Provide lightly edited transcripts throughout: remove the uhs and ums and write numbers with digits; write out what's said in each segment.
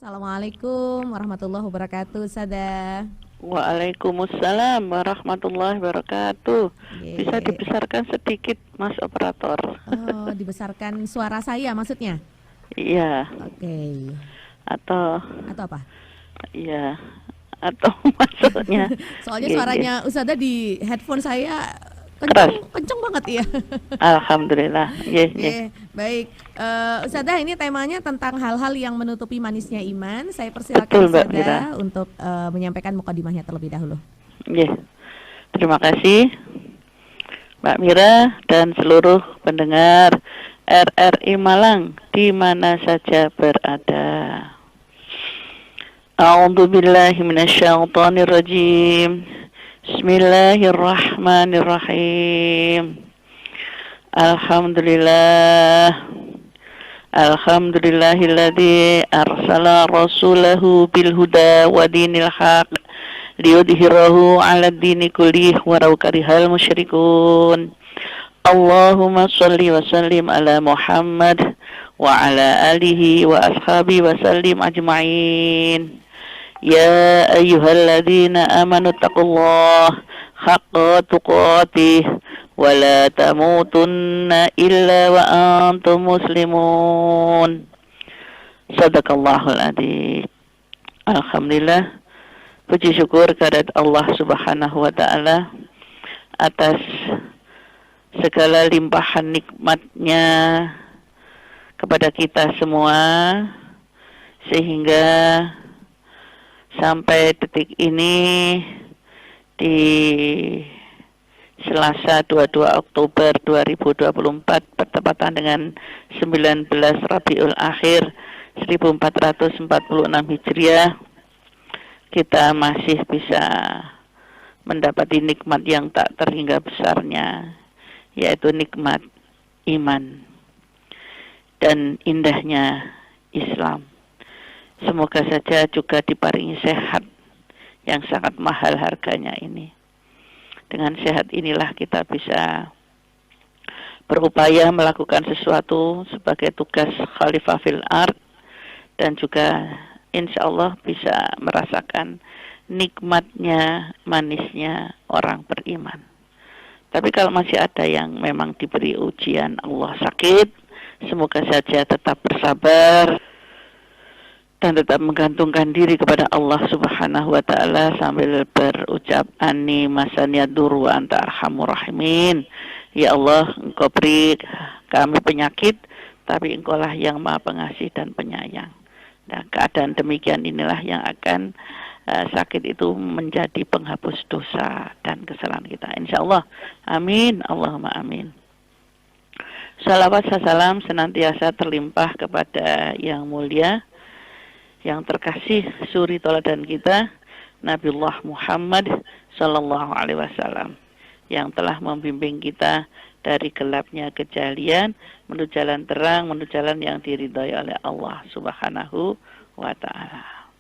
Assalamualaikum warahmatullahi wabarakatuh, Sada. Waalaikumsalam warahmatullahi wabarakatuh. Bisa Ye. dibesarkan sedikit, Mas Operator? Oh, dibesarkan suara saya maksudnya? Iya, Oke. atau Atau apa? iya, atau maksudnya Soalnya iya, iya. suaranya Usada di headphone saya Keras. kenceng, kenceng banget ya. Alhamdulillah. Iya, iya. Oke, baik. Usada, ini temanya tentang hal-hal yang menutupi manisnya iman. Saya persilakan Betul, Mbak Mira. Usada untuk menyampaikan mukadimahnya terlebih dahulu. Iya. Terima kasih Mbak Mira dan seluruh pendengar RRI Malang di mana saja berada. A'udzu billahi minasyaitonir rajim. Bismillahirrahmanirrahim. Alhamdulillah. Alhamdulillahilladzi arsala rasulahu bil huda wa dinil haq liyudhhirahu 'ala dini kullih walau karihal musyrikun. Allahumma shalli wa sallim ala Muhammad wa ala alihi wa ashabihi wa sallim ajma'in. Ya ayyuhalladzina amanu taqullaha haqqa tuqatih wa la tamutunna illa wa antum muslimun. Sadaqallahul adzim. Alhamdulillah, puji syukur kehadirat Allah Subhanahu wa taala atas segala limpahan nikmatnya kepada kita semua, sehingga sampai detik ini di Selasa 22 Oktober 2024 bertepatan dengan 19 Rabiul Akhir 1446 Hijriah, kita masih bisa mendapati nikmat yang tak terhingga besarnya, yaitu nikmat iman dan indahnya Islam. Semoga saja juga diparingi sehat yang sangat mahal harganya ini. Dengan sehat inilah kita bisa berupaya melakukan sesuatu sebagai tugas Khalifah fil Ard, dan juga insya Allah bisa merasakan nikmatnya, manisnya orang beriman. Tapi kalau masih ada yang memang diberi ujian Allah sakit, semoga saja tetap bersabar dan tetap menggantungkan diri kepada Allah Subhanahu wa taala sambil berucap ani masaniya dur wa anta arhamur rahimin. Ya Allah, Engkau beri kami penyakit, tapi Engkau lah yang Maha Pengasih dan Penyayang. Nah, keadaan demikian inilah yang akan sakit itu menjadi penghapus dosa dan kesalahan kita. Insyaallah. Amin. Allahumma amin. Salawat salam senantiasa terlimpah kepada yang mulia, yang terkasih suri teladan kita, Nabiullah Muhammad sallallahu alaihi wasallam, yang telah membimbing kita dari gelapnya kejahilian menuju jalan terang, menuju jalan yang diridhai oleh Allah Subhanahu wa taala.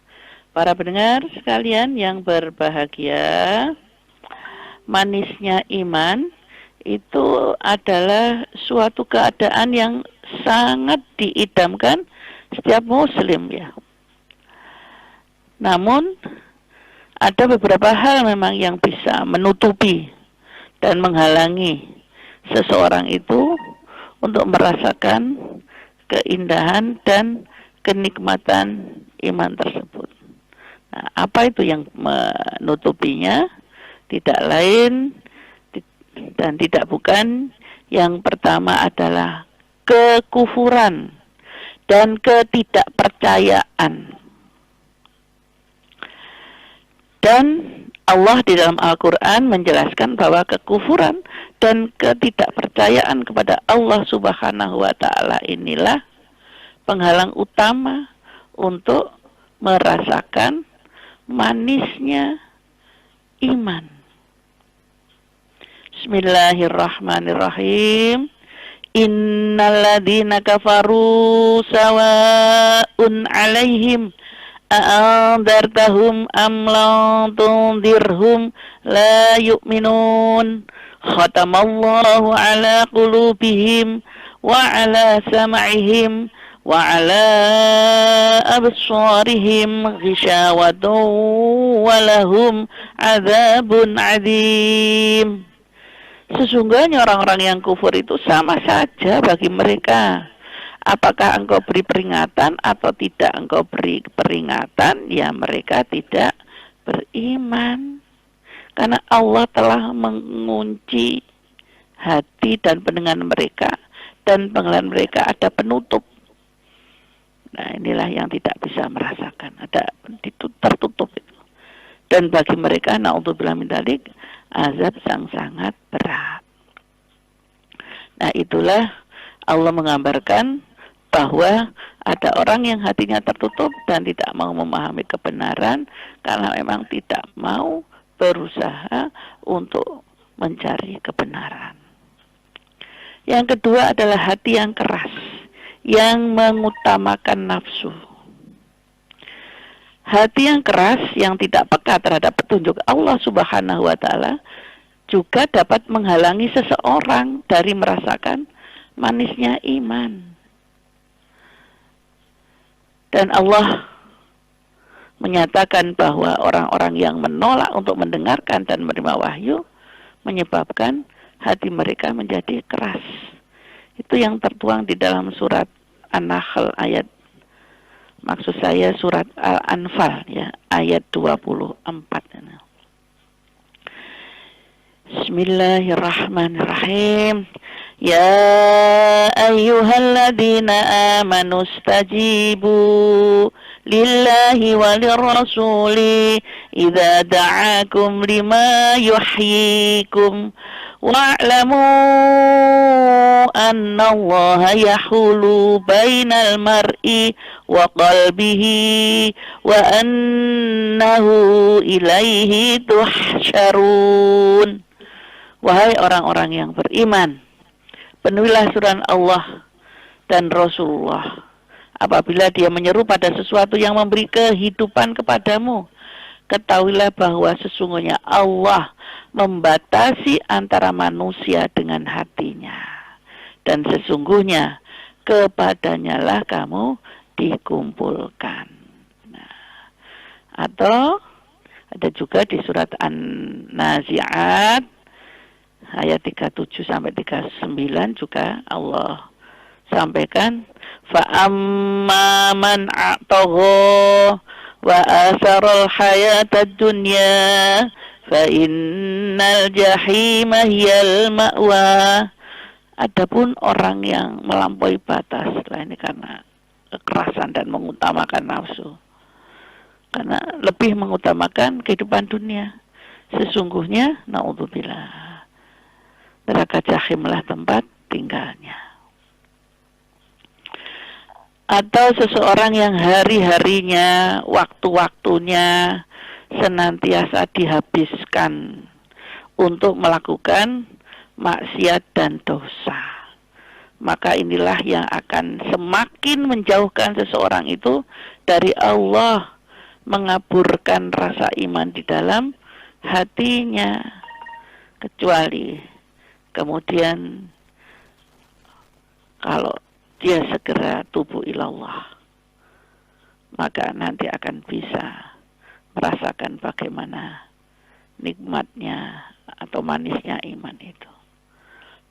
Para pendengar sekalian yang berbahagia, manisnya iman itu adalah suatu keadaan yang sangat diidamkan setiap muslim, ya. Namun ada beberapa hal memang yang bisa menutupi dan menghalangi seseorang itu untuk merasakan keindahan dan kenikmatan iman tersebut. Nah, apa itu yang menutupinya? Tidak lain dan tidak bukan, yang pertama adalah kekufuran dan ketidakpercayaan. Dan Allah di dalam Al-Quran menjelaskan bahwa kekufuran dan ketidakpercayaan kepada Allah Subhanahu wa ta'ala inilah penghalang utama untuk merasakan manisnya iman. Bismillahirrahmanirrahim. Innalladzina kafaru sawa'un 'alaihim a'andartahum am lam tundirhum la yu'minun. Khatamallahu ala qulubihim wa ala sam'ihim wa 'ala absarihim ghishawatun wa lahum 'adzabun 'adzim. Sesungguhnya orang-orang yang kufur itu sama saja bagi mereka. Apakah engkau beri peringatan atau tidak engkau beri peringatan, ya mereka tidak beriman. Karena Allah telah mengunci hati dan pendengaran mereka, dan pendengaran mereka ada penutup. Nah, inilah yang tidak bisa merasakan, ada tertutup itu. Dan bagi mereka, na'udzubillah min dzalik, azab yang sangat berat. Nah, itulah Allah menggambarkan bahwa ada orang yang hatinya tertutup dan tidak mau memahami kebenaran karena memang tidak mau berusaha untuk mencari kebenaran. Yang kedua adalah hati yang keras, yang mengutamakan nafsu. Hati yang keras yang tidak peka terhadap petunjuk Allah Subhanahu wa Ta'ala juga dapat menghalangi seseorang dari merasakan manisnya iman. Dan Allah menyatakan bahwa orang-orang yang menolak untuk mendengarkan dan menerima wahyu menyebabkan hati mereka menjadi keras. Itu yang tertuang di dalam surat An-Nahl ayat, maksud saya surat Al-Anfal ya, ayat 24. Bismillahirrahmanirrahim. Ya ayyuhalladzina amanu stajibu lillahi walirrasuli idza da'akum lima yuhyikum wa'lamu anna allaha yahulu bainal mar'i wa qalbihi wa annahu ilaihi tuhsyarun. Wahai orang-orang yang beriman, penuhilah surat Allah dan Rasulullah apabila dia menyeru pada sesuatu yang memberi kehidupan kepadamu. Ketahuilah bahwa sesungguhnya Allah membatasi antara manusia dengan hatinya, dan sesungguhnya kepadanyalah kamu dikumpulkan. Nah, atau ada juga di surat An-Nazi'at ayat 37 sampai 39 juga Allah sampaikan, fa amma man a'tagha wa asaral hayatad dunya fa innal jahima hiyal ma'wa. Adapun orang yang melampaui batas, ini karena kekerasan dan mengutamakan nafsu, karena lebih mengutamakan kehidupan dunia, sesungguhnya naudzubillah neraka jahimlah tempat tinggalnya. Atau seseorang yang hari-harinya, waktu-waktunya senantiasa dihabiskan untuk melakukan maksiat dan dosa, maka inilah yang akan semakin menjauhkan seseorang itu dari Allah, mengaburkan rasa iman di dalam hatinya, kecuali kemudian kalau dia segera tubuh ilallah, maka nanti akan bisa merasakan bagaimana nikmatnya atau manisnya iman itu.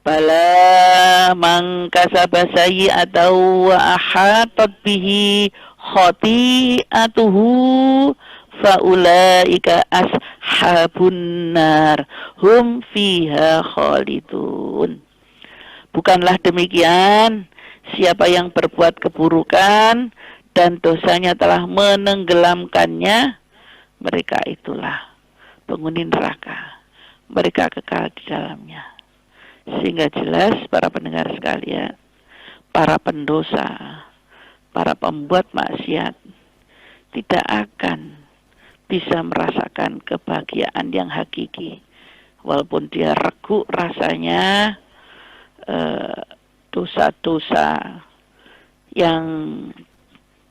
Bala man kasaba sayyi'atan wa ahatat bihi khati'atuhu faulaika ashabun nar hum fiha khalidun. Bukanlah demikian, siapa yang berbuat keburukan dan dosanya telah menenggelamkannya, mereka itulah penghuni neraka, mereka kekal di dalamnya. Sehingga jelas para pendengar sekalian, para pendosa, para pembuat maksiat tidak akan bisa merasakan kebahagiaan yang hakiki, walaupun dia regu rasanya dosa-dosa yang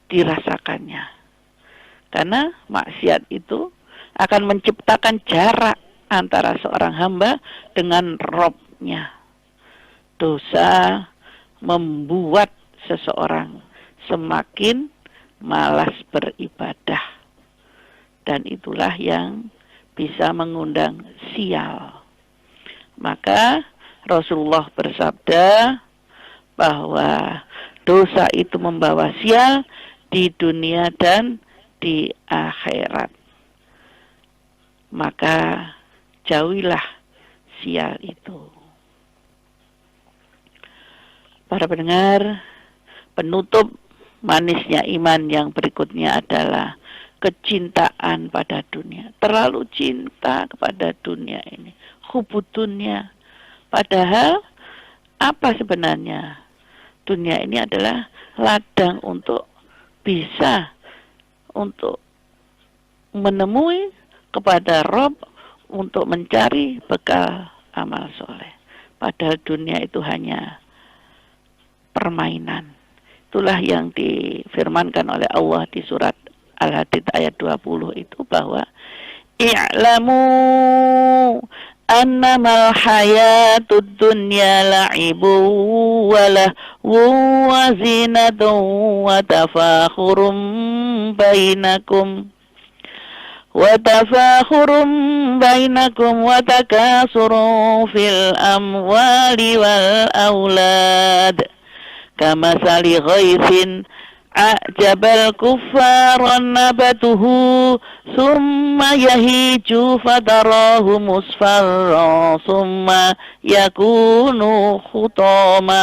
dirasakannya. Karena maksiat itu akan menciptakan jarak antara seorang hamba dengan Robnya. Dosa membuat seseorang semakin malas beribadah. Dan itulah yang bisa mengundang sial. Maka Rasulullah bersabda bahwa dosa itu membawa sial di dunia dan di akhirat. Maka jauhilah sial itu. Para pendengar, penutup manisnya iman yang berikutnya adalah kecintaan pada dunia. Terlalu cinta kepada dunia ini. Hubudunya. Padahal apa sebenarnya? Dunia ini adalah ladang untuk bisa untuk menemui kepada Rob untuk mencari bekal amal soleh. Padahal dunia itu hanya permainan. Itulah yang difirmankan oleh Allah di surat Al-Hadid ayat 20 itu bahwa i'lamu annamal hayatud dunya la'ibu wa lahu wa zinatun wa tafakhurum bainakum wa takasurun fil amwali wal aulad kamasali ghaithin a'jabal kuffara nabatuhu summa yahiju fatarahu musfarra summa yakunu khutama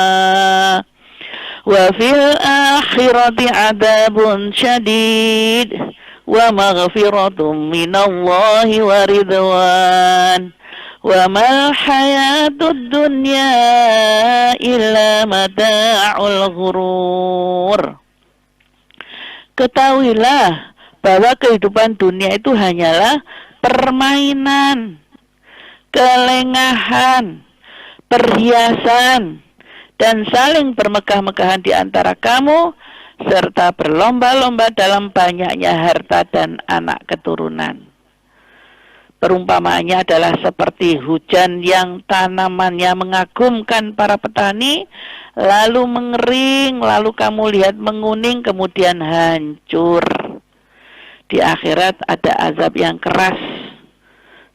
wa fil akhirati adabun syadid wa maghfiratum minallahi wa ridwan wa mal hayatud dunya illa mata'ul ghurur. Ketahuilah bahwa kehidupan dunia itu hanyalah permainan, kelengahan, perhiasan, dan saling bermegah-megahan di antara kamu, serta berlomba-lomba dalam banyaknya harta dan anak keturunan. Perumpamaannya adalah seperti hujan yang tanamannya mengagumkan para petani, lalu mengering, lalu kamu lihat menguning, kemudian hancur. Di akhirat ada azab yang keras,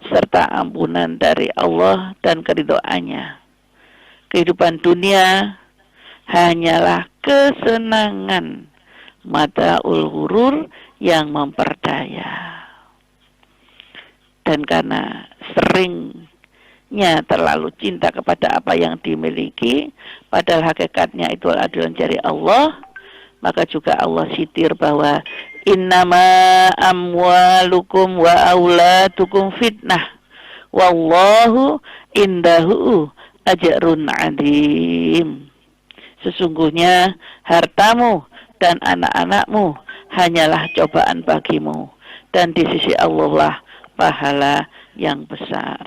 serta ampunan dari Allah dan keridhoannya. Kehidupan dunia hanyalah kesenangan mata'ul ghurur yang memperdaya. Dan karena seringnya terlalu cinta kepada apa yang dimiliki, padahal hakikatnya itu adalah dari Allah, maka juga Allah sitir bahwa innama amwalukum wa auladukum fitnah wallahu indahu ajrun adim. Sesungguhnya hartamu dan anak-anakmu hanyalah cobaan bagimu, dan di sisi Allah lah pahala yang besar.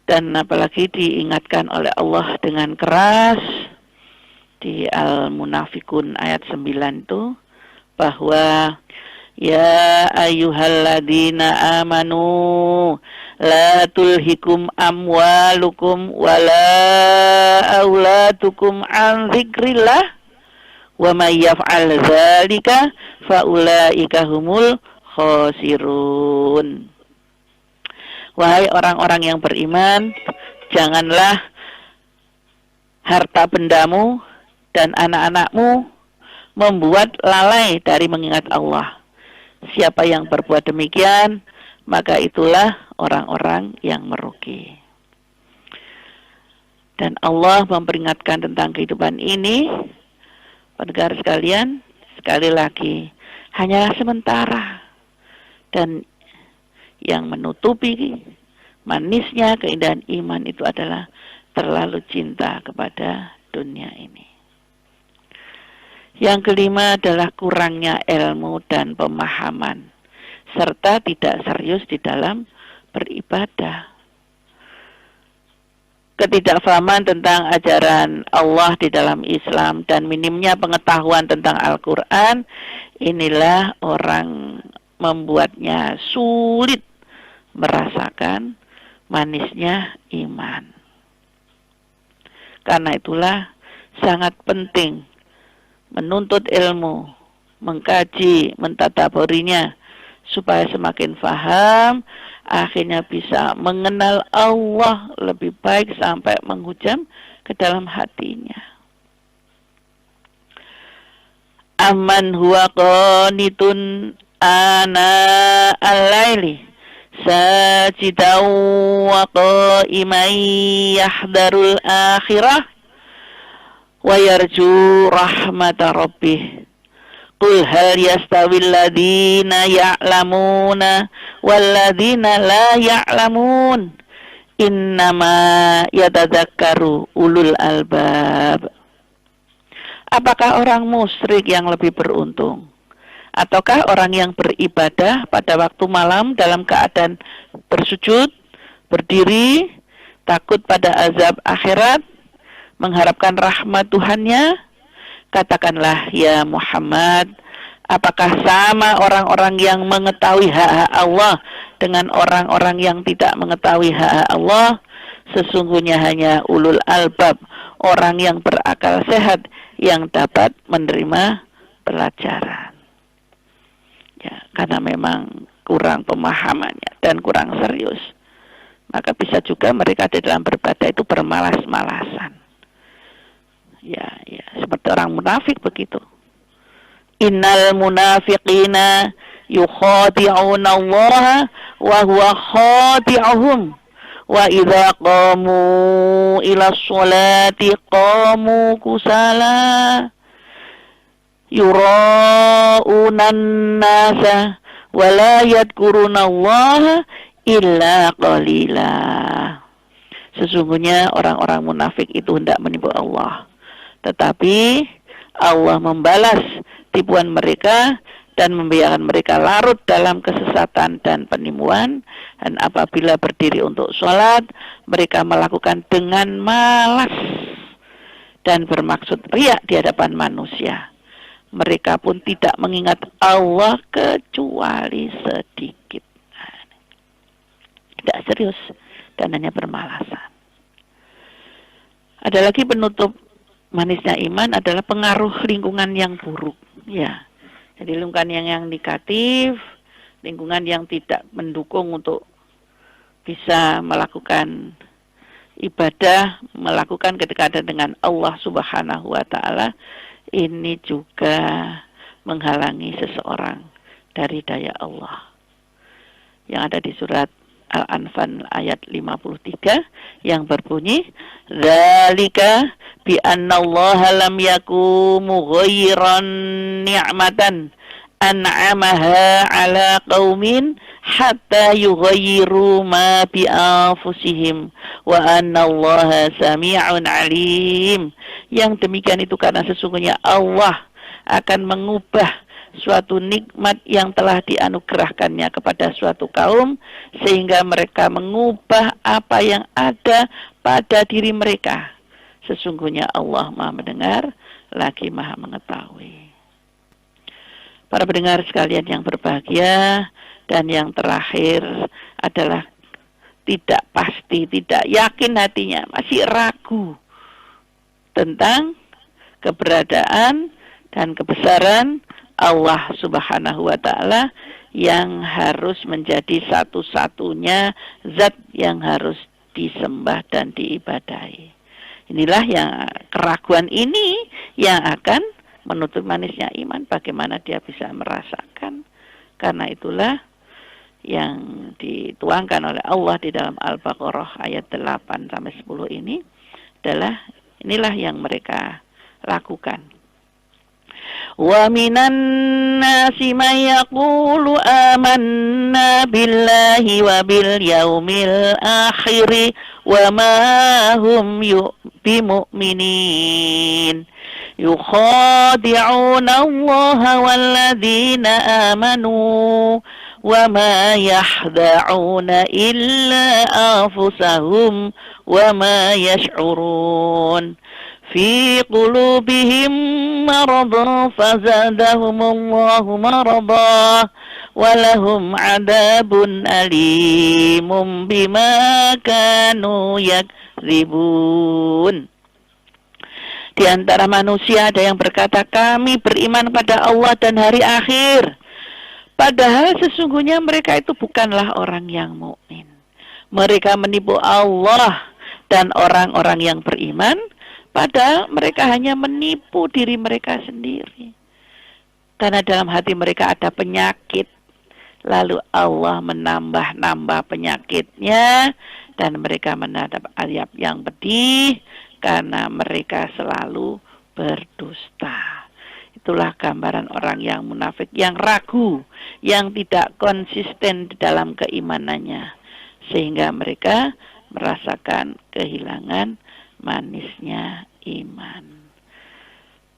Dan apalagi diingatkan oleh Allah dengan keras di Al-Munafikun ayat 9 itu bahwa ya ayyuhalladzina amanu la tulhikum amwalukum wala auladukum an dzikrillah wa may yaf'al dzalika faulaika humul khosirun. Wahai orang-orang yang beriman, janganlah harta bendamu dan anak-anakmu membuat lalai dari mengingat Allah. Siapa yang berbuat demikian, maka itulah orang-orang yang merugi. Dan Allah memperingatkan tentang kehidupan ini, pendengar sekalian, sekali lagi, hanyalah sementara. Dan yang menutupi manisnya keindahan iman itu adalah terlalu cinta kepada dunia ini. Yang kelima adalah kurangnya ilmu dan pemahaman, serta tidak serius di dalam beribadah. Ketidakfahaman tentang ajaran Allah di dalam Islam dan minimnya pengetahuan tentang Al-Quran, inilah orang membuatnya sulit merasakan manisnya iman. Karena itulah sangat penting menuntut ilmu, mengkaji, mentadaburinya supaya semakin faham, akhirnya bisa mengenal Allah lebih baik sampai menghujam ke dalam hatinya. Amman huwa qanitun ana al-laili sajidan wa qa'iman yahdarul akhirah wa yarju rahmata rabbih. Qul hal yastawil ladina ya'lamuna wal ladina la ya'lamun innama yatadzakkaru ulul albab. Apakah orang musyrik yang lebih beruntung ataukah orang yang beribadah pada waktu malam dalam keadaan bersujud, berdiri, takut pada azab akhirat, mengharapkan rahmat Tuhannya? Katakanlah ya Muhammad, apakah sama orang-orang yang mengetahui hak Allah dengan orang-orang yang tidak mengetahui hak Allah? Sesungguhnya hanya ulul albab, orang yang berakal sehat yang dapat menerima pelajaran. Ya, karena memang kurang pemahamannya dan kurang serius, maka bisa juga mereka di dalam beribadah itu bermalas-malasan. Ya, seperti orang munafik begitu. Innal munafiqina yukhadi'una Allah wa huwa khadi'uhum wa idza qamu ila sholati qamu kusala yura'unan nasa wa la yadhkuruna Allah illa qalila. Sesungguhnya orang-orang munafik itu hendak menipu Allah, tetapi Allah membalas tipuan mereka dan membiarkan mereka larut dalam kesesatan dan penipuan. Dan apabila berdiri untuk sholat, mereka melakukan dengan malas dan bermaksud riak di hadapan manusia. Mereka pun tidak mengingat Allah kecuali sedikit. Tidak serius dan hanya bermalasan. Ada lagi penutup manisnya iman adalah pengaruh lingkungan yang buruk. Ya, jadi lingkungan yang negatif, lingkungan yang tidak mendukung untuk bisa melakukan ibadah, melakukan kedekatan dengan Allah Subhanahu wa Ta'ala, ini juga menghalangi seseorang dari daya Allah. Yang ada di surat Al-Anfal ayat 53 yang berbunyi, "Dzalika bi annallaha lam yakum mughayyiran ni'matan an'amaha 'ala qaumin hatta yughayyiru ma bi anfusihim wa annallaha sami'un 'alim." Yang demikian itu karena sesungguhnya Allah akan mengubah suatu nikmat yang telah dianugerahkannya kepada suatu kaum sehingga mereka mengubah apa yang ada pada diri mereka. Sesungguhnya Allah Maha mendengar lagi Maha mengetahui. Para pendengar sekalian yang berbahagia, dan yang terakhir adalah tidak pasti, tidak yakin hatinya, masih ragu tentang keberadaan dan kebesaran Allah Subhanahu wa Ta'ala yang harus menjadi satu-satunya zat yang harus disembah dan diibadahi. Inilah yang keraguan ini yang akan menutup manisnya iman, bagaimana dia bisa merasakan. Karena itulah yang dituangkan oleh Allah di dalam Al-Baqarah ayat 8-10 ini adalah inilah yang mereka lakukan. Wa minan nasi man yaqulu amanna billahi wa bil yaumil akhir wa ma hum bimu'minin yukhadi'una Allah walladzina amanu wa ma yahda'una illa anfusahum wa ma yash'urun fi qulubihim maradun fazadahumullahu marada walahum adabun alimum bima kanu yakzibun. Di antara manusia ada yang berkata, kami beriman pada Allah dan hari akhir. Padahal sesungguhnya mereka itu bukanlah orang yang mukmin. Mereka menipu Allah dan orang-orang yang beriman, padahal mereka hanya menipu diri mereka sendiri. Karena dalam hati mereka ada penyakit. Lalu Allah menambah-nambah penyakitnya, dan mereka menghadap azab yang pedih karena mereka selalu berdusta. Itulah gambaran orang yang munafik, yang ragu, yang tidak konsisten di dalam keimanannya, sehingga mereka merasakan kehilangan manisnya iman.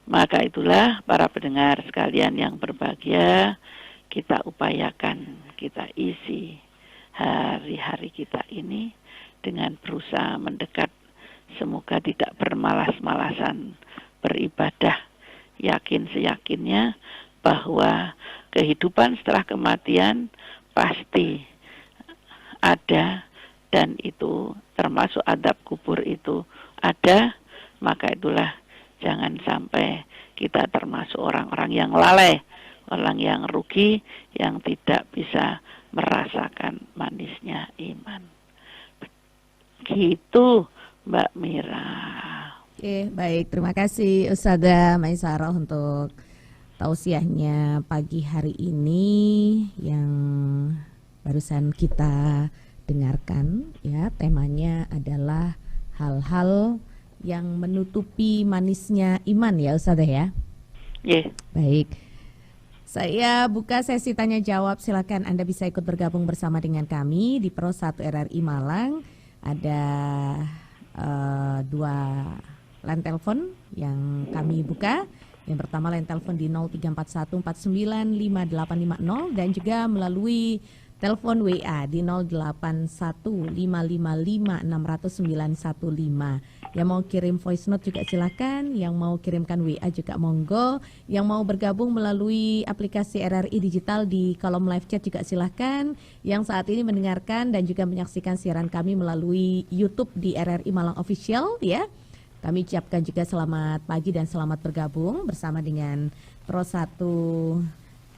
Maka itulah para pendengar sekalian yang berbahagia, kita upayakan, kita isi hari-hari kita ini dengan berusaha mendekat, semoga tidak bermalas-malasan beribadah, yakin seyakinnya bahwa kehidupan setelah kematian pasti ada, dan itu termasuk adab kubur itu ada. Maka itulah jangan sampai kita termasuk orang-orang yang lalai, orang yang rugi, yang tidak bisa merasakan manisnya iman. Gitu Mbak Mira. Oke, baik. Terima kasih Ustazah Maisarah untuk tausiahnya pagi hari ini yang barusan kita dengarkan, ya. Temanya adalah hal-hal yang menutupi manisnya iman, ya Ustazah ya. Yeah. Baik. Saya buka sesi tanya jawab. Silakan Anda bisa ikut bergabung bersama dengan kami di Pro 1 RRI Malang. Ada dua line telepon yang kami buka. Yang pertama line telepon di 0341495850 dan juga melalui telepon WA di 081555560915. Yang mau kirim voice note juga silakan, yang mau kirimkan WA juga monggo, yang mau bergabung melalui aplikasi RRI Digital di kolom live chat juga silakan. Yang saat ini mendengarkan dan juga menyaksikan siaran kami melalui YouTube di RRI Malang Official, ya. Kami ucapkan juga selamat pagi dan selamat bergabung bersama dengan Pro 1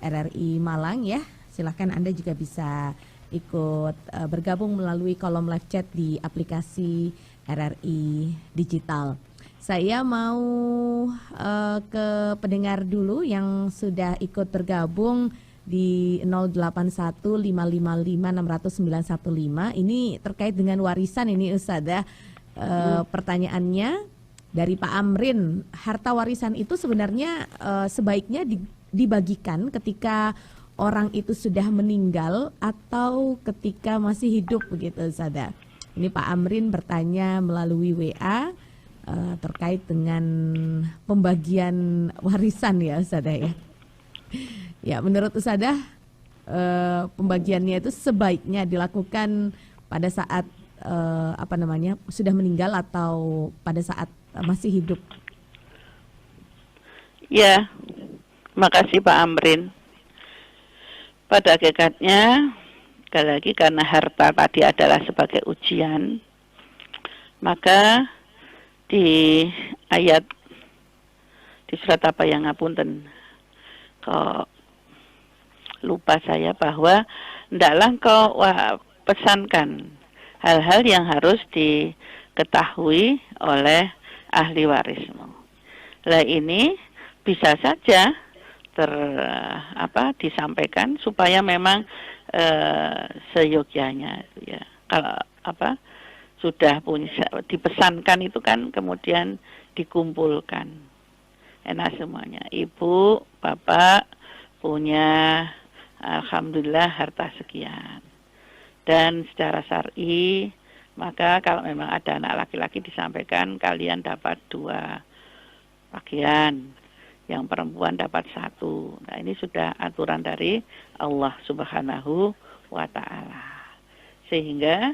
RRI Malang, ya. Silahkan Anda juga bisa ikut bergabung melalui kolom live chat di aplikasi RRI Digital. Saya mau ke pendengar dulu yang sudah ikut bergabung di 081555560915. Ini terkait dengan warisan ini Ustazah. Pertanyaannya dari Pak Amrin, harta warisan itu sebenarnya sebaiknya dibagikan ketika orang itu sudah meninggal atau ketika masih hidup begitu Ustazah. Ini Pak Amrin bertanya melalui WA terkait dengan pembagian warisan ya Ustazah ya. Ya, menurut Ustazah pembagiannya itu sebaiknya dilakukan pada saat sudah meninggal atau pada saat masih hidup? Ya, makasih Pak Amrin. Pada hakikatnya, sekali lagi karena harta tadi adalah sebagai ujian, maka di ayat di surat apa yang ngapunten, kok lupa saya, bahwa hendaklah kau pesankan hal-hal yang harus diketahui oleh ahli warismu. Lah ini bisa saja disampaikan supaya memang seyogyanya ya. Kalau sudah punya dipesankan itu kan kemudian dikumpulkan. Enak semuanya. Ibu, bapak punya alhamdulillah harta sekian. Dan secara syar'i, maka kalau memang ada anak laki-laki disampaikan kalian dapat 2 bagian, yang perempuan dapat 1. Nah ini sudah aturan dari Allah Subhanahu wa Ta'ala. Sehingga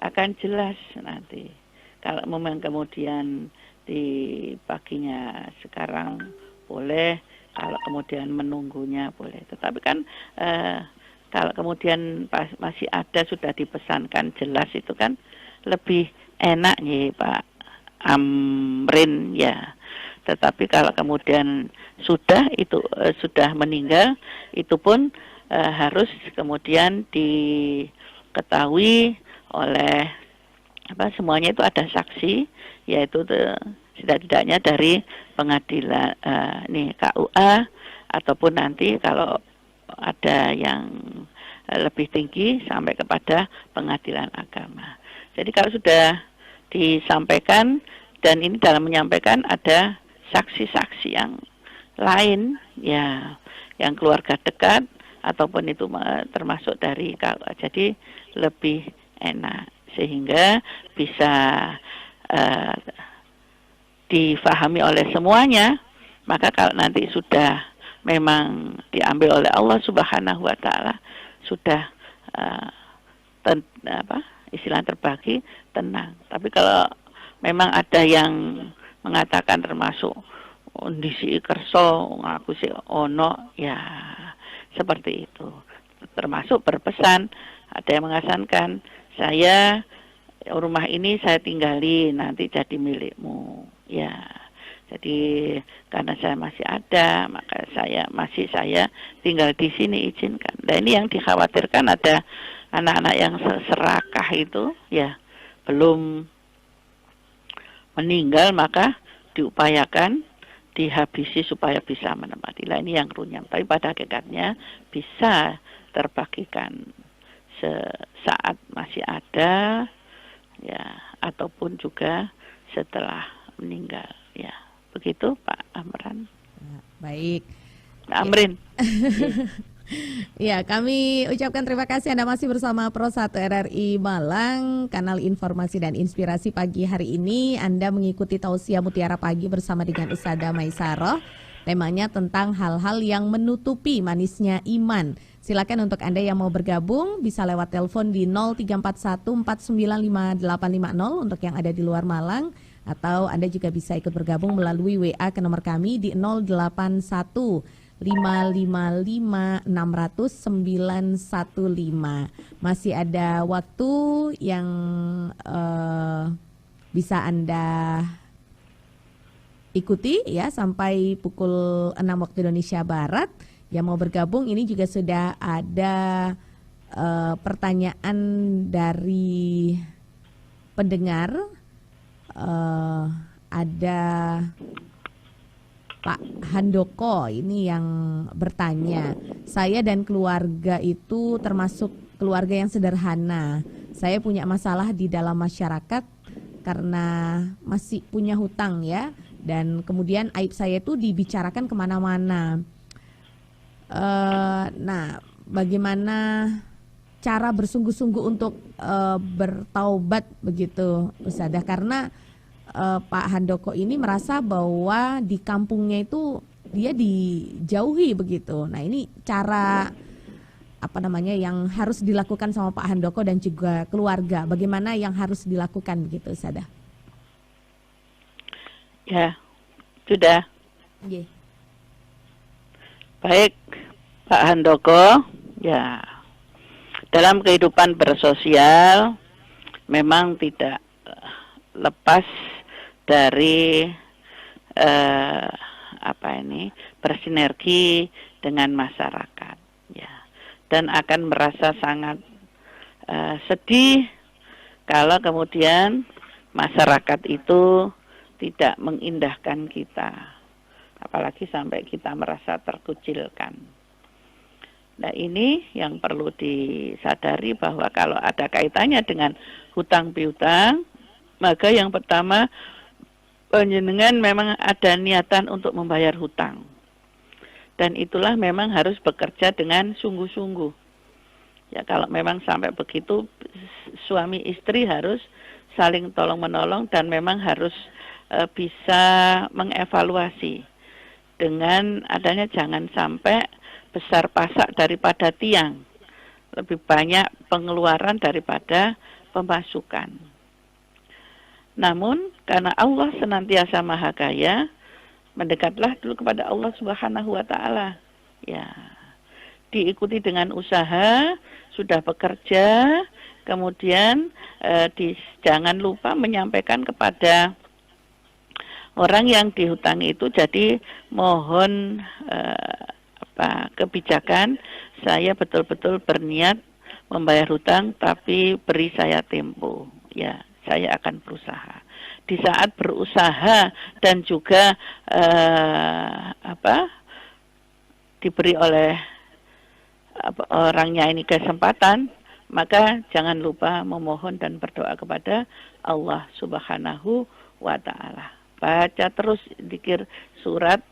akan jelas nanti. Kalau memang kemudian dibaginya sekarang boleh, kalau kemudian menunggunya boleh. Tetapi kan kalau kemudian masih ada sudah dipesankan jelas itu kan lebih enak nih Pak amrin ya. Tetapi kalau kemudian sudah meninggal, itu pun harus kemudian diketahui oleh semuanya itu ada saksi, yaitu setidak-tidaknya dari pengadilan KUA, ataupun nanti kalau ada yang lebih tinggi sampai kepada pengadilan agama. Jadi kalau sudah disampaikan, dan ini dalam menyampaikan ada saksi-saksi yang lain ya, yang keluarga dekat ataupun itu termasuk dari KUA, jadi lebih enak sehingga bisa difahami oleh semuanya. Maka kalau nanti sudah memang diambil oleh Allah Subhanahu wa taala, sudah istilah terbagi, tenang. Tapi kalau memang ada yang mengatakan termasuk kondisi kerso ngaku si ono ya, seperti itu. Termasuk berpesan, ada yang mengasankan, saya rumah ini saya tinggali nanti jadi milikmu ya. Jadi karena saya masih ada, maka saya tinggal di sini, izinkan. Dan ini yang dikhawatirkan, ada anak-anak yang serakah itu ya, belum meninggal maka diupayakan dihabisi supaya bisa menempati. Nah, ini yang runyam. Tapi pada hakikatnya bisa terbagikan saat masih ada ya, ataupun juga setelah meninggal ya. Begitu Pak Amran. Baik. Amrin. Ya, kami ucapkan terima kasih Anda masih bersama Pro 1 RRI Malang, kanal informasi dan inspirasi pagi hari ini. Anda mengikuti Tausiah Mutiara Pagi bersama dengan Ustazah Maisaroh. Temanya tentang hal-hal yang menutupi manisnya iman. Silakan untuk Anda yang mau bergabung bisa lewat telepon di 0341495850 untuk yang ada di luar Malang, atau Anda juga bisa ikut bergabung melalui WA ke nomor kami di 081-555-600-915. Masih ada waktu yang bisa Anda ikuti ya sampai pukul 6 waktu Indonesia Barat. Yang mau bergabung ini juga sudah ada pertanyaan dari pendengar. Ada Pak Handoko ini yang bertanya, saya dan keluarga itu termasuk keluarga yang sederhana. Saya punya masalah di dalam masyarakat karena masih punya hutang ya, dan kemudian aib saya itu dibicarakan kemana-mana. Nah, bagaimana cara bersungguh-sungguh untuk bertaubat begitu Ustazah, karena Pak Handoko ini merasa bahwa di kampungnya itu dia dijauhi begitu. Nah, ini cara yang harus dilakukan sama Pak Handoko dan juga keluarga. Bagaimana yang harus dilakukan begitu Ustazah? Ya, sudah. Yeah. Baik, Pak Handoko, ya. Dalam kehidupan bersosial memang tidak lepas dari bersinergi dengan masyarakat ya, dan akan merasa sangat sedih kalau kemudian masyarakat itu tidak mengindahkan kita, apalagi sampai kita merasa terkucilkan. Nah, ini yang perlu disadari bahwa kalau ada kaitannya dengan hutang piutang, maka yang pertama panjenengan memang ada niatan untuk membayar hutang. Dan itulah memang harus bekerja dengan sungguh-sungguh. Ya, kalau memang sampai begitu, suami istri harus saling tolong-menolong dan memang harus bisa mengevaluasi. Dengan adanya jangan sampai besar pasak daripada tiang, lebih banyak pengeluaran daripada pemasukan. Namun karena Allah senantiasa Maha Kaya, mendekatlah dulu kepada Allah Subhanahu wa taala. Ya. Diikuti dengan usaha, sudah bekerja, kemudian jangan lupa menyampaikan kepada orang yang dihutangi itu jadi mohon kebijakan, saya betul-betul berniat membayar hutang tapi beri saya tempo, ya saya akan berusaha. Di saat berusaha dan juga diberi oleh orangnya ini kesempatan, maka jangan lupa memohon dan berdoa kepada Allah Subhanahu wa Ta'ala. Baca terus zikir surat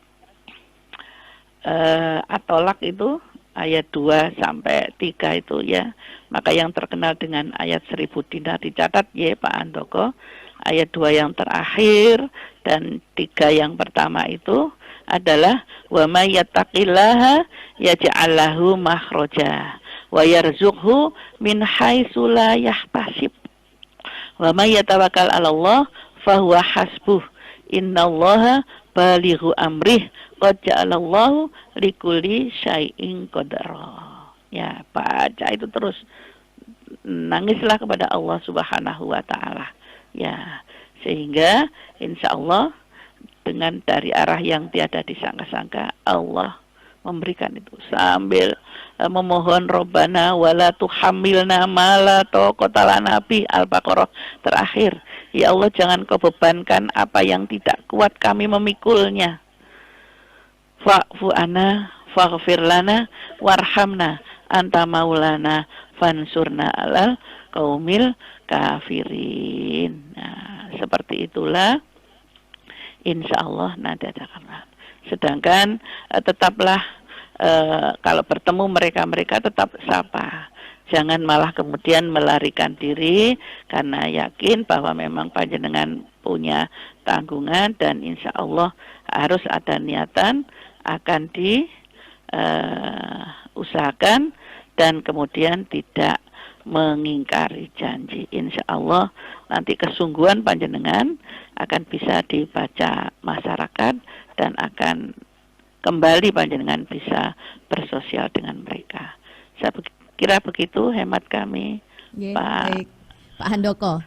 At-Tolak itu ayat 2 sampai 3 itu ya. Maka yang terkenal dengan ayat 1000 dinar dicatat ya Pak Andoko. Ayat 2 yang terakhir dan 3 yang pertama itu adalah wa may yattaqillaha yaj'al lahu makhraja wa yarzuqhu min haitsu la yahtasib. Wa may yatawakkal 'ala Allah fahuwa hasbuh. Innallaha balighu amrih qad ja'alallahu likulli syai'in qadara. Ya, baca itu terus. Nangislah kepada Allah Subhanahu wa Ta'ala. Ya, sehingga insya Allah dengan dari arah yang tiada disangka-sangka Allah memberikan itu sambil memohon Robbana wala tuhammilna ma la taqata lana bi Al-Baqarah terakhir. Ya Allah, jangan kau bebankan apa yang tidak kuat kami memikulnya. Fa'fu anna faghfir lana warhamna anta maulana fansurna alal qaumil kafirin. Nah, seperti itulah insya Allah nanti ada kabar. Sedangkan tetaplah kalau bertemu mereka tetap sapa. Jangan malah kemudian melarikan diri karena yakin bahwa memang panjenengan punya tanggungan dan insya Allah harus ada niatan akan diusahakan dan kemudian tidak mengingkari janji. Insya Allah nanti kesungguhan panjenengan akan bisa dibaca masyarakat dan akan kembali panjenengan bisa bersosial dengan mereka. Saya kira begitu hemat kami, Pak. Baik. Pak Handoko.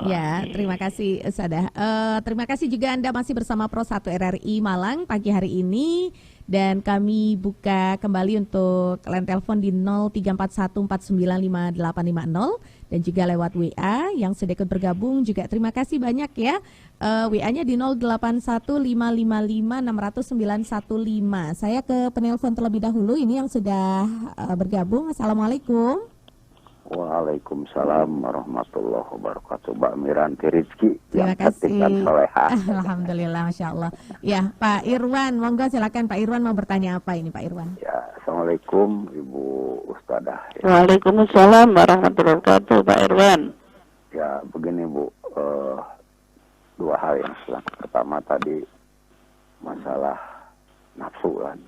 Ya, okay. Terima kasih Ustadzah. Terima kasih juga Anda masih bersama Pro 1 RRI Malang pagi hari ini. Dan kami buka kembali untuk line telepon di 0341495850 dan juga lewat WA yang sudah ikut bergabung juga terima kasih banyak ya. WA-nya di 081555600915. Saya ke penelpon terlebih dahulu ini yang sudah bergabung. Assalamualaikum. Waalaikumsalam warahmatullahi wabarakatuh. Mbak Miranti Rizki yang cantik dan soleha. Alhamdulillah, Masya Allah. Ya, Pak Irwan, monggo silakan Pak Irwan mau bertanya apa ini Pak Irwan? Ya, Assalamualaikum Ibu Ustadzah. Ya. Waalaikumsalam warahmatullahi wabarakatuh Pak Irwan. Ya, begini Bu, dua hal yang pertama tadi masalah nafsu kan.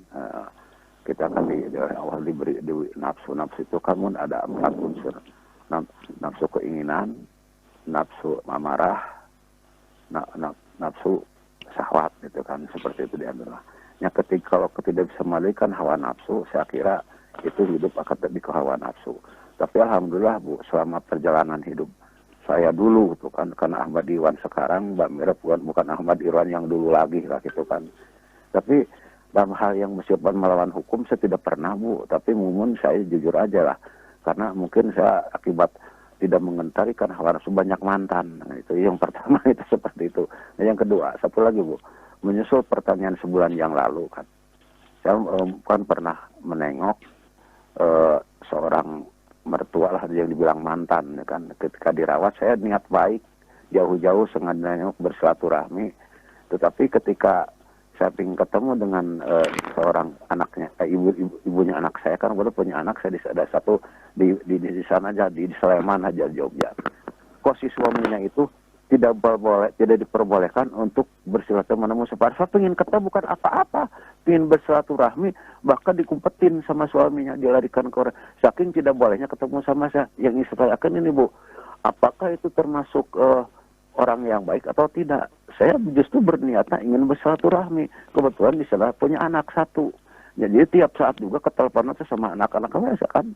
Kita kan di awal diberi nafsu itu kan ada 4 unsur. Nafsu keinginan, nafsu amarah, nafsu syahwat gitu kan, seperti itu diambil. Yang kalau tidak bisa mengalihkan hawa nafsu, saya kira itu hidup akan lebih ke hawa nafsu. Tapi alhamdulillah Bu, selama perjalanan hidup saya dulu gitu kan, karena Ahmad Irwan sekarang, Mbak Mira bukan Ahmad Irwan yang dulu lagi lah gitu kan. Tapi dalam hal yang meskipun melawan hukum saya tidak pernah Bu, tapi mungkin saya jujur aja lah, karena mungkin saya akibat tidak mengentarikan hawa nafsu banyak mantan. Nah, itu yang pertama itu seperti itu. Nah, yang kedua satu lagi Bu, menyusul pertanyaan sebulan yang lalu kan, saya kan pernah menengok seorang mertua lah yang dibilang mantan ya kan. Ketika dirawat saya niat baik, jauh-jauh sengaja nengok bersilaturahmi, tetapi ketika saya ingin ketemu dengan seorang anaknya, ibunya anak saya kan, baru punya anak saya ada satu di sana aja di Sleman aja Jogja. Kok si suaminya itu tidak diperbolehkan untuk bersilaturahmi menemui separa. Saya ingin ketemu bukan apa-apa, ingin bersilaturahmi, bahkan dikumpetin sama suaminya, dilarikan ke orang. Saking tidak bolehnya ketemu sama saya. Yang saya akan ini Bu, apakah itu termasuk orang yang baik atau tidak? Saya justru berniatnya ingin bersilaturahmi. Kebetulan di sana punya anak satu. Jadi tiap saat juga keteleponan sama anak-anak saya kan.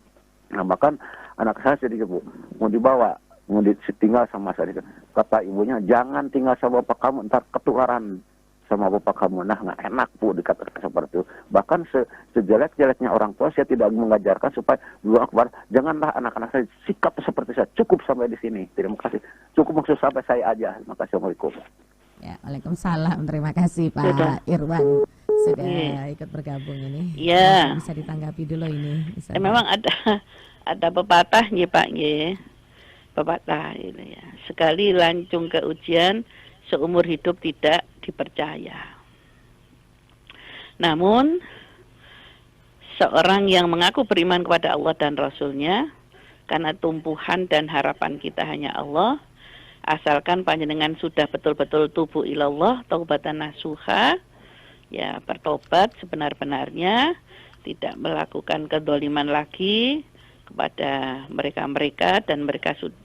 Nah, bahkan anak saya sedikit Bu, mau dibawa, mau tinggal sama saya. Kata ibunya, jangan tinggal sama bapak kamu, ntar ketularan. sama bapak kamu nggak enak Bu dikatakan seperti itu. Bahkan sejelek-jeleknya orang tua saya tidak mengajarkan supaya dulu akbar janganlah anak-anak saya sikap seperti saya, cukup sampai di sini, terima kasih, cukup maksud sampai saya aja, terima kasih. Assalamualaikum. Ya, waalaikumsalam. Terima kasih Pak Sudah. Irwan sudah Iya. ikut bergabung ini. Iya. Bisa ditanggapi dulu ini. Bisa. Memang ada pepatah nggih Pak nggih. Pepatah ini ya. Sekali lancung ke ujian, seumur hidup tidak dipercaya. Namun seorang yang mengaku beriman kepada Allah dan Rasul-Nya, karena tumpuhan dan harapan kita hanya Allah, asalkan panjenengan sudah betul-betul tubu ilallah, taubatan nasuha, ya bertobat sebenar-benarnya, tidak melakukan kedoliman lagi kepada mereka-mereka, dan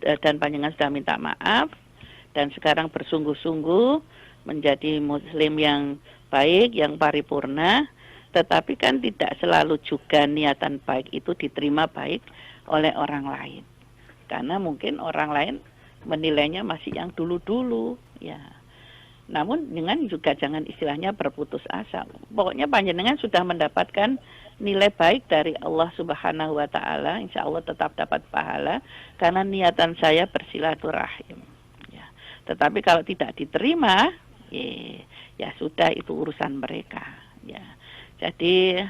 dan panjenengan sudah minta maaf, dan sekarang bersungguh-sungguh menjadi muslim yang baik, yang paripurna. Tetapi kan tidak selalu juga niatan baik itu diterima baik oleh orang lain, karena mungkin orang lain menilainya masih yang dulu-dulu ya. Namun dengan juga jangan istilahnya berputus asa. Pokoknya panjenengan sudah mendapatkan nilai baik dari Allah Subhanahu wa taala, insya Allah tetap dapat pahala karena niatan saya bersilaturahim. Ya. Tetapi kalau tidak diterima, ya sudah, itu urusan mereka. Ya. Jadi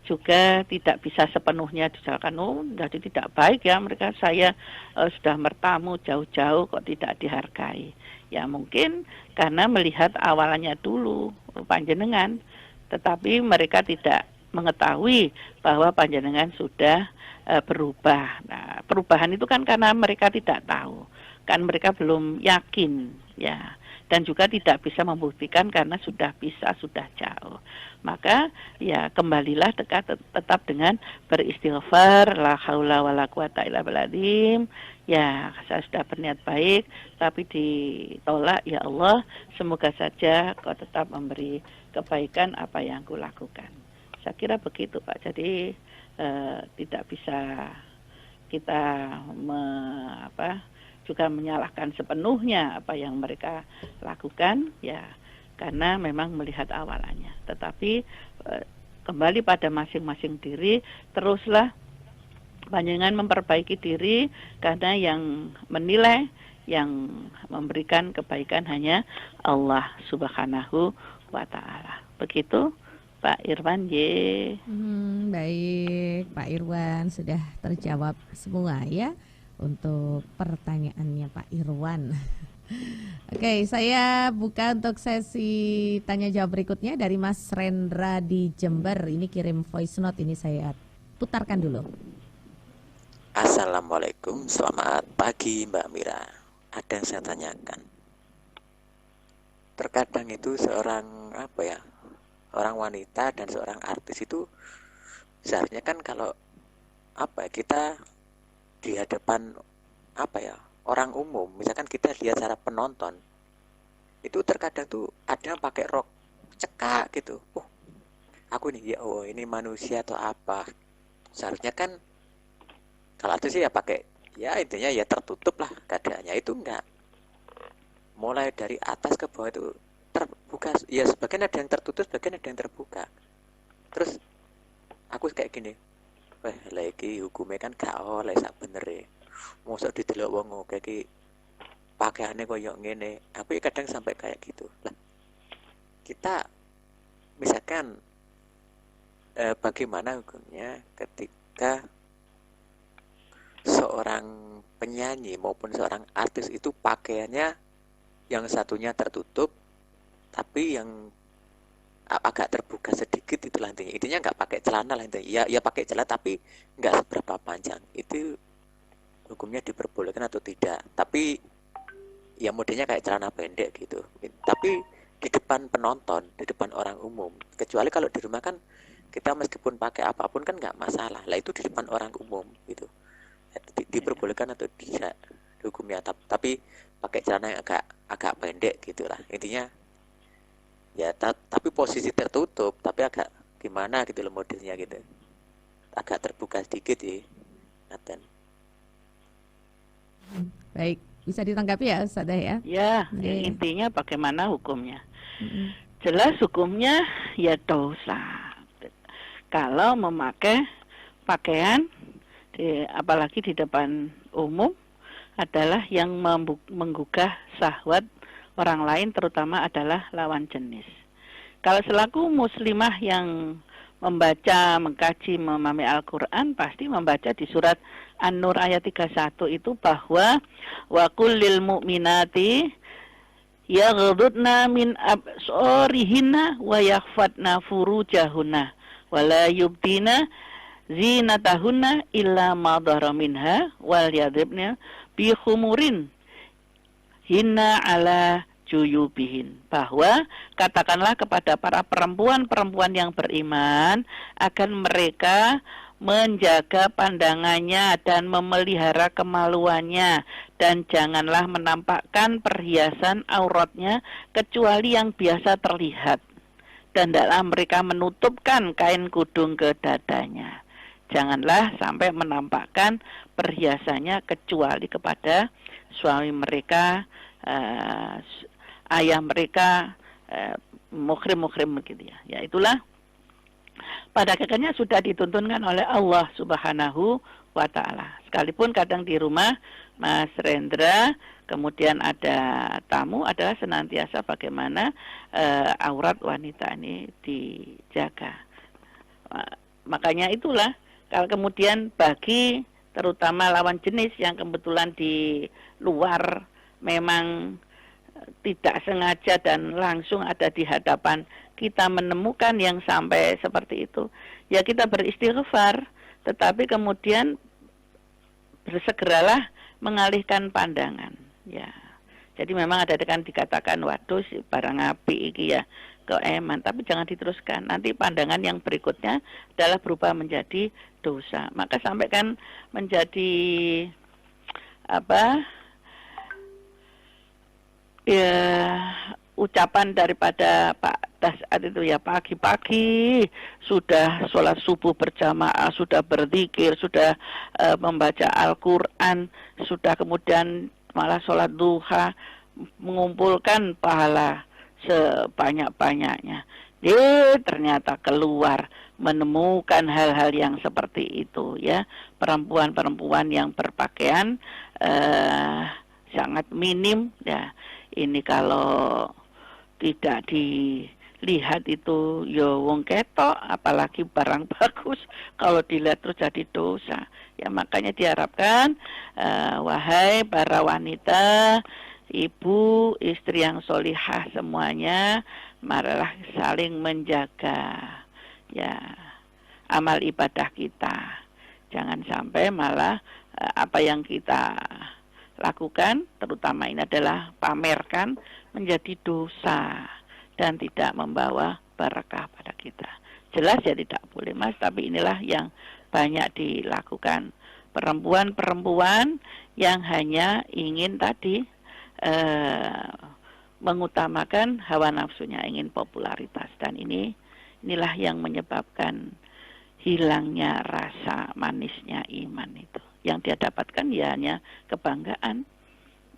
juga tidak bisa sepenuhnya misalkan, jadi tidak baik ya mereka, saya sudah bertamu jauh-jauh kok tidak dihargai. Ya mungkin karena melihat awalnya dulu panjenengan, tetapi mereka tidak mengetahui bahwa panjenengan sudah berubah. Nah, perubahan itu kan karena mereka tidak tahu, kan mereka belum yakin ya, dan juga tidak bisa membuktikan karena sudah bisa, sudah jauh. Maka ya kembalilah tetap dengan beristighfar, la haula wala quwata illa billah. Ya, saya sudah berniat baik, tapi ditolak, ya Allah, semoga saja Kau tetap memberi kebaikan apa yang kulakukan. Saya kira begitu Pak. Jadi tidak bisa kita juga menyalahkan sepenuhnya apa yang mereka lakukan, ya karena memang melihat awalannya. Tetapi kembali pada masing-masing diri, teruslah panjenengan memperbaiki diri, karena yang menilai, yang memberikan kebaikan hanya Allah Subhanahu wa taala. Begitu Pak Irwan. Baik Pak Irwan, sudah terjawab semua ya untuk pertanyaannya Pak Irwan. Oke, saya buka untuk sesi tanya jawab berikutnya dari Mas Rendra di Jember. Ini kirim voice note, ini saya putarkan dulu. Assalamualaikum, selamat pagi Mbak Mira. Ada yang saya tanyakan. Terkadang itu seorang orang wanita dan seorang artis itu seharusnya kan kalau kita di hadapan orang umum, misalkan kita lihat secara penonton, itu terkadang tuh ada yang pakai rok cekak gitu. Aku nih ini manusia atau apa? Seharusnya kan kalau artis sih ya pakai, ya intinya ya tertutup lah keadaannya, itu enggak. Mulai dari atas ke bawah itu terbuka, ya sebagian ada yang tertutup, sebagian ada yang terbuka. Terus aku kayak gini, lagi hukumnya kan gak oleh sak bener ya. Mosok didelok wong oke iki pakaiane koyo ngene. Aku kadang sampai kayak gitu. Lah kita misalkan bagaimana hukumnya ketika seorang penyanyi maupun seorang artis itu pakaiannya yang satunya tertutup tapi yang agak terbuka sedikit, itu intinya nggak pakai celana lah intinya. Ya pakai celana tapi nggak seberapa panjang. Itu hukumnya diperbolehkan atau tidak? Tapi ya modelnya kayak celana pendek gitu. Tapi di depan penonton, di depan orang umum. Kecuali kalau di rumah kan kita meskipun pakai apapun kan nggak masalah. Lah itu di depan orang umum gitu. Diperbolehkan atau tidak hukumnya, tapi pakai celana yang agak pendek gitulah intinya ya, tapi posisi tertutup tapi agak gimana gitu loh modelnya gitu, agak terbuka sedikit ya. Baik, bisa ditanggapi ya Ustazah ya? Ya, intinya bagaimana hukumnya. Jelas hukumnya ya dosa. Kalau memakai pakaian apalagi di depan umum adalah yang menggugah syahwat orang lain, terutama adalah lawan jenis. Kalau selaku muslimah yang membaca, mengkaji, memahami Al-Quran, pasti membaca di surat An-Nur ayat 31 itu bahwa wa kullil mu'minati yaghdudna min absarihinna wa yakhfatna furujahunna wa la yubdina zinatahunna illa ma dhahara minha wal yadribna bi khumurin hinna ala juyubihin, bahwa katakanlah kepada para perempuan-perempuan yang beriman agar mereka menjaga pandangannya dan memelihara kemaluannya, dan janganlah menampakkan perhiasan auratnya kecuali yang biasa terlihat, dan hendaklah mereka menutupkan kain kudung ke dadanya. Janganlah sampai menampakkan perhiasannya kecuali kepada suami mereka, ayah mereka, muhrim begitu ya. Ya itulah pada akhirnya sudah dituntunkan oleh Allah Subhanahu wa Ta'ala. Sekalipun kadang di rumah Mas Rendra kemudian ada tamu, adalah senantiasa bagaimana aurat wanita ini dijaga. Makanya itulah kalau kemudian bagi terutama lawan jenis yang kebetulan di luar memang tidak sengaja dan langsung ada di hadapan kita menemukan yang sampai seperti itu, ya kita beristighfar, tetapi kemudian bersegeralah mengalihkan pandangan, ya. Jadi memang ada kan dikatakan waduh barang api iki ya keeman, tapi jangan diteruskan. Nanti pandangan yang berikutnya adalah berubah menjadi dosa. Maka sampai kan menjadi ya ucapan daripada Pak Dasat itu ya, pagi-pagi sudah sholat subuh berjamaah, sudah berzikir, sudah membaca Al-Quran, sudah kemudian malah sholat duha, mengumpulkan pahala sebanyak-banyaknya. Ternyata keluar menemukan hal-hal yang seperti itu ya, perempuan-perempuan yang berpakaian sangat minim ya. Ini kalau tidak dilihat itu ya wong ketok, apalagi barang bagus kalau dilihat terus jadi dosa. Ya makanya diharapkan wahai para wanita, ibu, istri yang solihah semuanya, marilah saling menjaga ya amal ibadah kita. Jangan sampai malah apa yang kita lakukan, terutama ini adalah pamerkan, menjadi dosa dan tidak membawa barakah pada kita. Jelas ya tidak boleh Mas, tapi inilah yang banyak dilakukan perempuan-perempuan yang hanya ingin tadi mengutamakan hawa nafsunya, ingin popularitas, dan inilah yang menyebabkan hilangnya rasa manisnya iman itu. Yang dia dapatkan ya hanya kebanggaan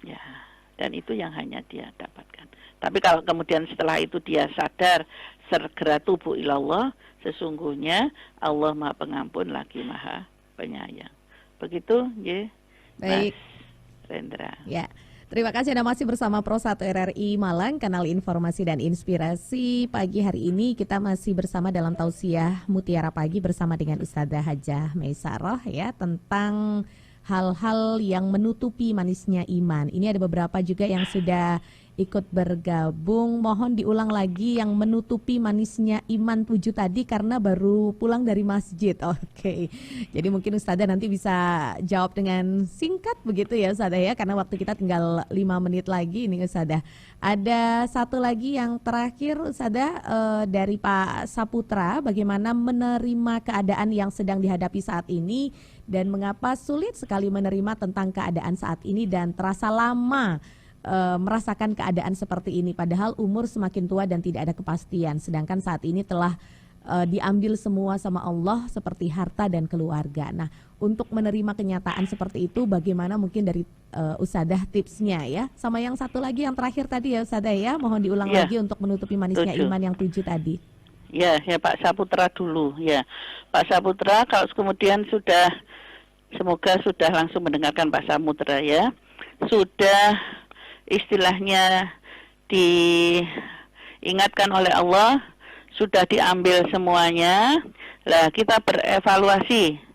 ya, dan itu yang hanya dia dapatkan. Tapi kalau kemudian setelah itu dia sadar, segera tubu ilallah, sesungguhnya Allah Maha Pengampun lagi Maha Penyayang. Begitu ya Mas Rendra. Ya. Terima kasih Anda masih bersama Pro 1 RRI Malang, kanal informasi dan inspirasi. Pagi hari ini kita masih bersama dalam Tausiah Mutiara Pagi bersama dengan Ustadzah Hajah Maisaroh ya, tentang hal-hal yang menutupi manisnya iman. Ini ada beberapa juga yang sudah ikut bergabung. Mohon diulang lagi yang menutupi manisnya iman 7 tadi karena baru pulang dari masjid. Oke. Jadi mungkin Ustadzah nanti bisa jawab dengan singkat begitu ya Ustadzah ya, karena waktu kita tinggal 5 menit lagi ini Ustadzah. Ada satu lagi yang terakhir Ustadzah dari Pak Saputra, bagaimana menerima keadaan yang sedang dihadapi saat ini dan mengapa sulit sekali menerima tentang keadaan saat ini dan terasa lama merasakan keadaan seperti ini, padahal umur semakin tua dan tidak ada kepastian, sedangkan saat ini telah diambil semua sama Allah seperti harta dan keluarga. Nah, untuk menerima kenyataan seperti itu bagaimana mungkin dari Ustadzah tipsnya ya. Sama yang satu lagi yang terakhir tadi ya Ustadzah ya, mohon diulang Ya, lagi untuk menutupi manisnya setuju. iman yang 7 tadi. Ya, Pak Saputra dulu. Ya, Pak Saputra, kalau kemudian semoga sudah langsung mendengarkan Pak Saputra ya. Sudah istilahnya diingatkan oleh Allah, sudah diambil semuanya. Lah kita berevaluasi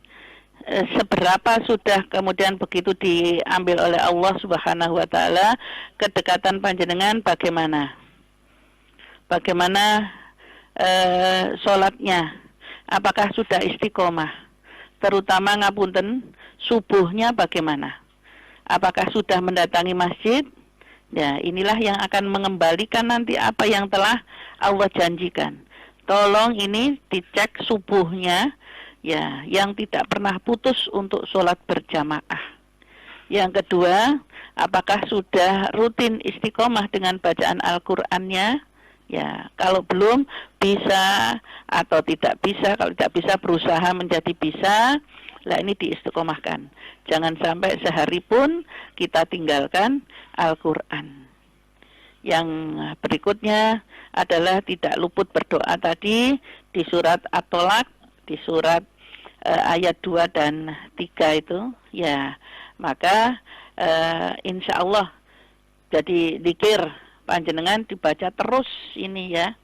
seberapa sudah kemudian begitu diambil oleh Allah Subhanahu wa taala, kedekatan panjenengan bagaimana? Bagaimana sholatnya? Apakah sudah istiqomah? Terutama ngapunten, subuhnya bagaimana? Apakah sudah mendatangi masjid? Ya, inilah yang akan mengembalikan nanti apa yang telah Allah janjikan. Tolong ini dicek subuhnya, ya, yang tidak pernah putus untuk sholat berjamaah. Yang kedua, apakah sudah rutin istiqomah dengan bacaan Al-Qur'annya? Ya, kalau belum bisa atau tidak bisa, kalau tidak bisa berusaha menjadi bisa, lah ini diistiqomahkan. Jangan sampai sehari pun kita tinggalkan Al-Quran. Yang berikutnya adalah tidak luput berdoa tadi di surat At-Tolak, di surat ayat 2 dan 3 itu. Ya, maka insya Allah jadi zikir panjenengan dibaca terus ini ya.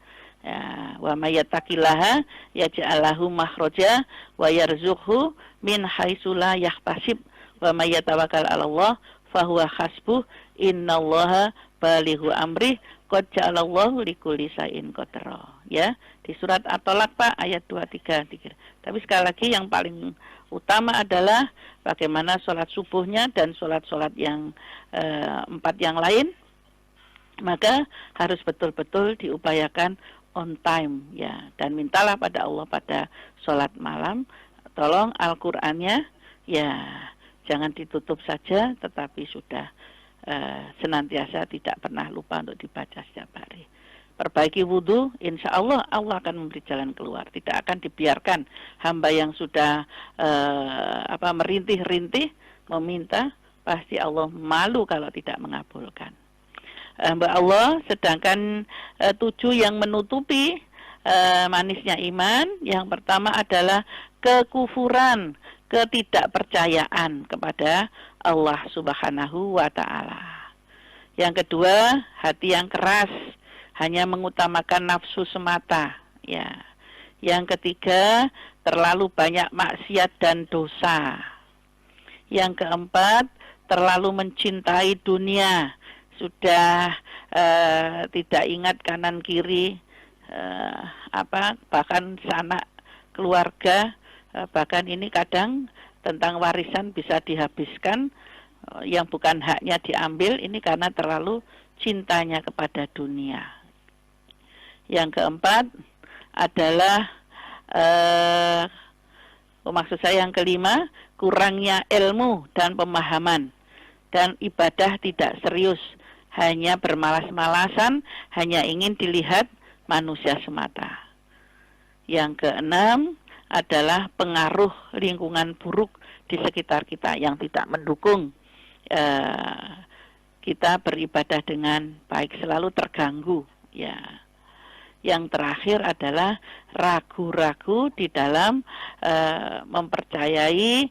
Ya, wa may yattaqillaha yaj'al lahu makhraja wa yarzuqhu min haitsu la yahtasib wa may yatawakkal 'ala Allah fa huwa hasbuh innallaha balighu amri qad ja'alallahu likulli shay'in qadra. Ya, di surat At-Tolak Pak ayat 23. Tapi sekali lagi yang paling utama adalah bagaimana sholat subuhnya dan sholat-sholat yang 4 yang lain, maka harus betul-betul diupayakan on time ya, dan mintalah pada Allah pada sholat malam, tolong Al-Qur'annya ya jangan ditutup saja, tetapi sudah senantiasa tidak pernah lupa untuk dibaca setiap hari. Perbaiki wudhu, insya Allah Allah akan memberi jalan keluar. Tidak akan dibiarkan hamba yang sudah merintih-rintih meminta, pasti Allah malu kalau tidak mengabulkan. Hamba Allah, sedangkan 7 yang menutupi manisnya iman, yang pertama adalah kekufuran, ketidakpercayaan kepada Allah Subhanahu wa ta'ala. Yang kedua, hati yang keras, hanya mengutamakan nafsu semata, ya. Yang ketiga, terlalu banyak maksiat dan dosa. Yang keempat, terlalu mencintai dunia, sudah tidak ingat kanan kiri, bahkan sanak keluarga, bahkan ini kadang tentang warisan bisa dihabiskan, yang bukan haknya diambil, ini karena terlalu cintanya kepada dunia. Yang keempat adalah maksud saya yang kelima, kurangnya ilmu dan pemahaman, dan ibadah tidak serius, hanya bermalas-malasan, hanya ingin dilihat manusia semata. Yang keenam adalah pengaruh lingkungan buruk di sekitar kita yang tidak mendukung kita beribadah dengan baik, selalu terganggu ya. Yang terakhir adalah ragu-ragu di dalam mempercayai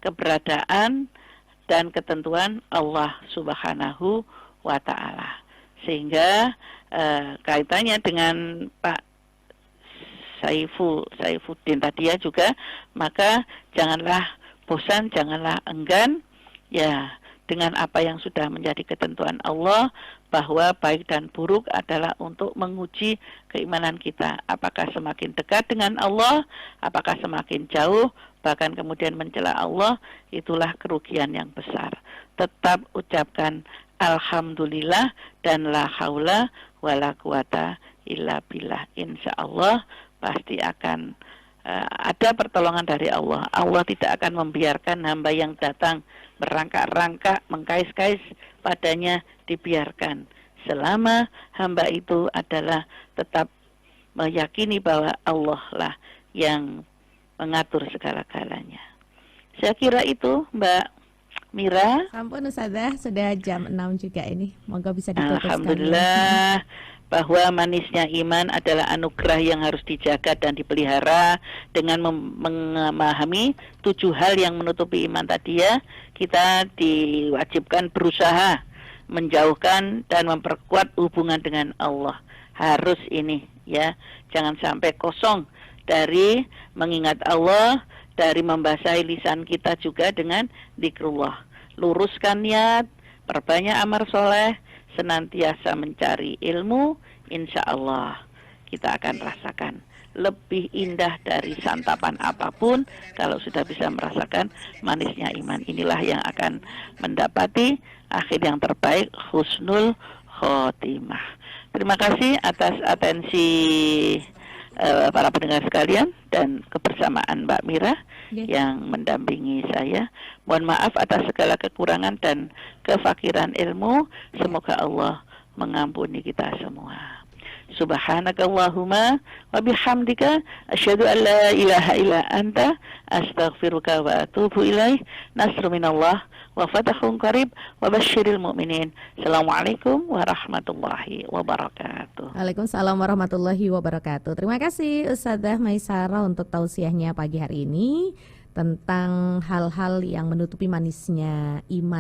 keberadaan dan ketentuan Allah Subhanahu wa ta'ala. Sehingga kaitannya dengan Pak Saifuddin tadi ya juga, maka janganlah bosan, janganlah enggan ya dengan apa yang sudah menjadi ketentuan Allah, bahwa baik dan buruk adalah untuk menguji keimanan kita. Apakah semakin dekat dengan Allah, apakah semakin jauh, bahkan kemudian mencela Allah, itulah kerugian yang besar. Tetap ucapkan alhamdulillah dan la haula wala quwata illa billah. Insya Allah pasti akan ada pertolongan dari Allah. Allah tidak akan membiarkan hamba yang datang merangkak-rangkak, mengkais-kais padanya dibiarkan, selama hamba itu adalah tetap meyakini bahwa Allah lah yang mengatur segala-galanya. Saya kira itu Mbak Mira. Sampun Ustazah, sudah jam 6 juga ini. Moga bisa ditutup sekalian. Alhamdulillah bahwa manisnya iman adalah anugerah yang harus dijaga dan dipelihara dengan memahami 7 hal yang menutupi iman tadi ya. Kita diwajibkan berusaha menjauhkan dan memperkuat hubungan dengan Allah. Harus ini ya. Jangan sampai kosong dari mengingat Allah, dari membasahi lisan kita juga dengan zikrullah. Luruskan niat, perbanyak amal soleh, senantiasa mencari ilmu, insya Allah kita akan rasakan lebih indah dari santapan apapun kalau sudah bisa merasakan manisnya iman. Inilah yang akan mendapati akhir yang terbaik, husnul khotimah. Terima kasih atas atensi para pendengar sekalian dan kebersamaan Mbak Mira yang mendampingi saya. Mohon maaf atas segala kekurangan dan kefakiran ilmu. Semoga Allah mengampuni kita semua. Subhanakallahumma wa bihamdika asyhadu an la ilaha illa anta astaghfiruka wa atubu ilaih. Nasrun minallah wa fathun qarib wa basyiril mu'minin. Assalamualaikum warahmatullahi wabarakatuh. Waalaikumsalam warahmatullahi wabarakatuh. Terima kasih Ustazah Maisarah untuk tausiahnya pagi hari ini tentang hal-hal yang menutupi manisnya iman.